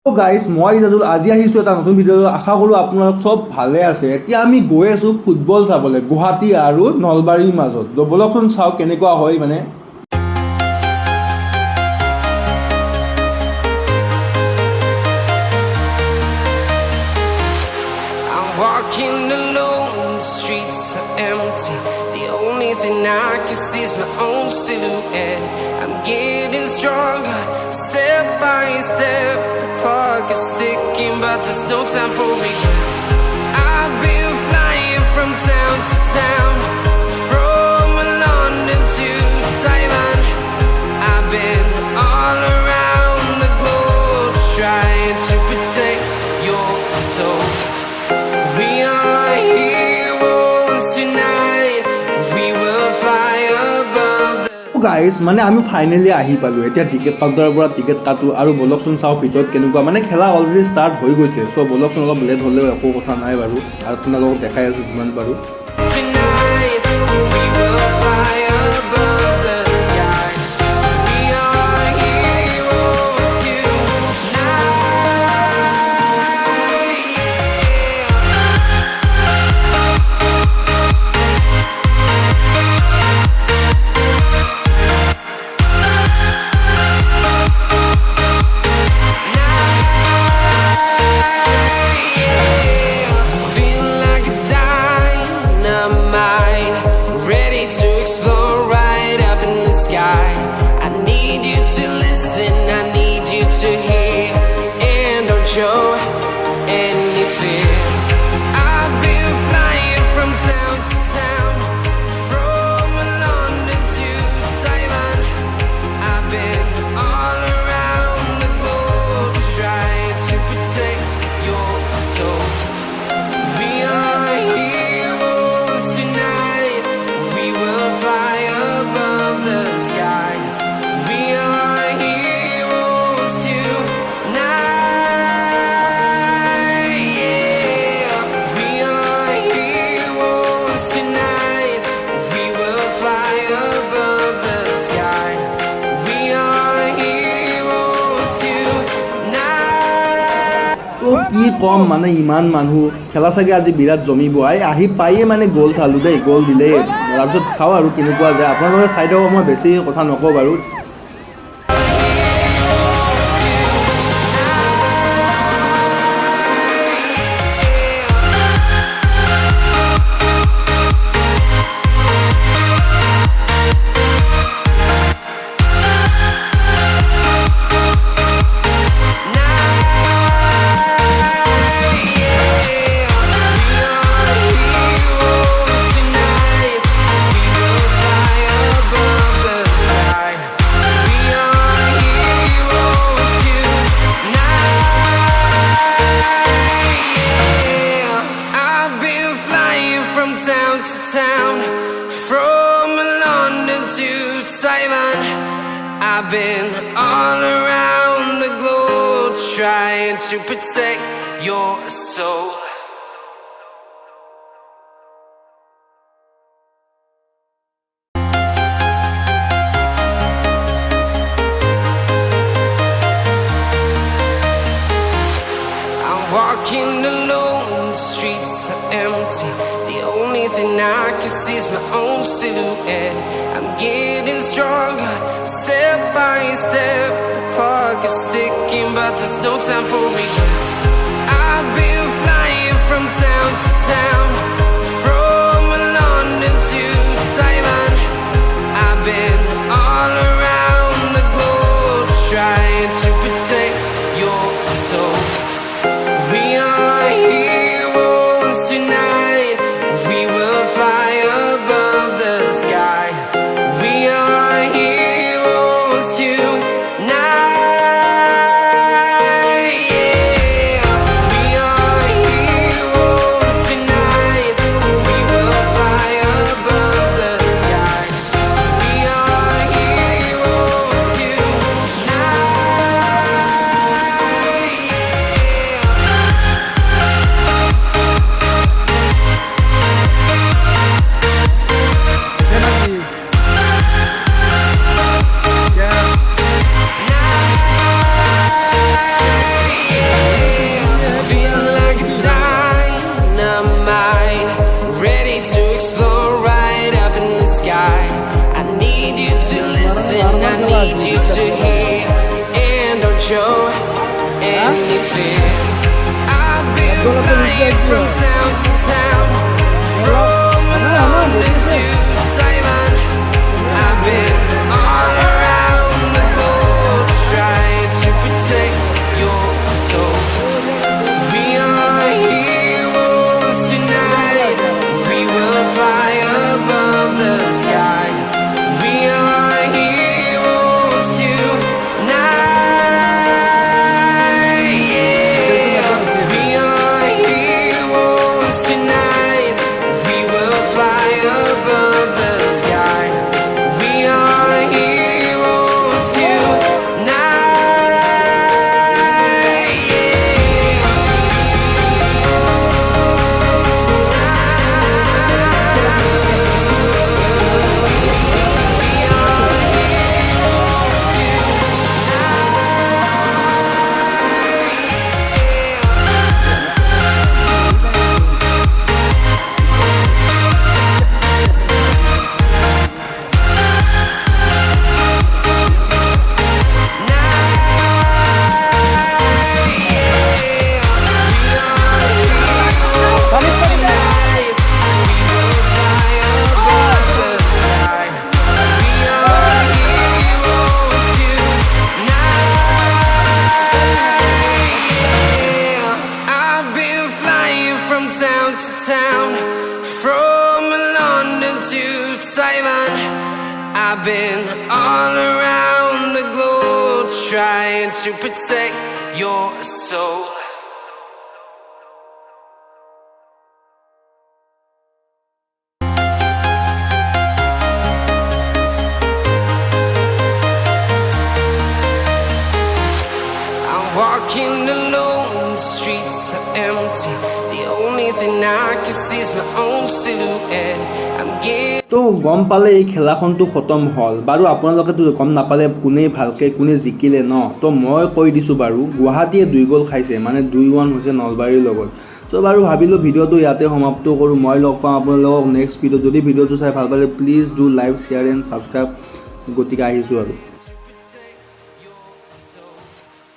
তো গাইজ মই ইজাজুল আজি আহিছোঁ এটা নতুন ভিডিঅ' আশা কৰোঁ আপোনালোক চব ভালে আছে। এতিয়া আমি গৈ আছোঁ ফুটবল চাবলৈ গুৱাহাটী আৰু নলবাৰীৰ মাজত। তো ব'লকচোন চাওঁ কেনেকুৱা হয় মানে। Walking alone, the streets are empty. The only thing I can see is my own silhouette. I'm getting stronger, step by step. The clock is ticking, but there's no time for regrets. I've been flying from town to town, from London to Taiwan. I've been all around the globe, trying to protect your soul. We are heroes tonight. We will fly above the guys মানে আমি finally আহি পালোঁ। এতিয়া ticket কাউণ্টাৰৰ পৰা ticket কাটোঁ আৰু ব'লকচোন চাওঁ ভিতৰত কেনেকুৱা মানে খেলা অলৰেডি ষ্টাৰ্ট হৈ গৈছে। চ' ব'লকচোন অলপ লেট হ'লেও একো কথা নাই বাৰু, আৰু আপোনালোকক দেখাই আছোঁ যিমান পাৰোঁ। tonight. We will fly above the sky. We are heroes tonight. Feel like a dynamite, ready to explode right up in the sky. I need you to listen, I need you to hear, and don't show any fear. I've been flying from town to town, from London to Taiwan. I've been all around the globe, trying to protect your soul. We are heroes tonight. We will fly above the sky. We are heroes tonight. Yeah. We are heroes tonight. We will fly above the sky. We are heroes tonight. তো কি ক'ম মানে ইমান মানুহ খেলা চাগে আজি বিৰাট জমিব। আহি পায়ে মানে গ'ল চালোঁ দেই, গ'ল দিলে। তাৰপিছত চাওঁ আৰু কেনেকুৱা যায়। আপোনালোকে চাই থাকক, মই বেছি কথা নকওঁ বাৰু। Town to town, from London to Taiwan. I've been all around the globe, trying to protect your soul. I'm walking alone, the streets are empty. The only thing I can see is my own silhouette. I'm getting stronger, step by step. The clock is ticking, but there's no time for regrets. I've been flying from town to town, from London to Taiwan. I've been all around the globe, trying to protect your soul. We are heroes tonight. We will fly above the sky. We are heroes tonight. Yeah. We are heroes tonight. any fear. I've been flying from town to town, from London to Taiwan. I've been all around the globe trying to protect your soul. We are heroes tonight. We will fly above the sky. We are heroes tonight. Yeah. We are heroes tonight. We will fly above the sky. We are heroes tonight. Yeah. I've been flying from town to town, from London to Taiwan. I've been all around the globe trying to protect your soul. I'm walking alone, the streets are empty. The only thing I can see is my own silhouette. I'm getting তো গম পালে এই খেলাখনটো খতম হ'ল বাৰু আপোনালোকেতো গম নাপালে কোনে ভালকৈ কোনে জিকিলে ন তো মই কৈ দিছোঁ বাৰু গুৱাহাটীয়ে 2 গ'ল খাইছে মানে 2-1 হৈছে নলবাৰীৰ লগত তো বাৰু ভাবিলোঁ ভিডিঅ'টো ইয়াতে সমাপ্ত কৰোঁ মই লগ পাম আপোনালোকক নেক্সট ভিডিঅ' যদি ভিডিঅ'টো চাই ভাল পালে please do like share and subscribe গতিকে আহিছোঁ আৰু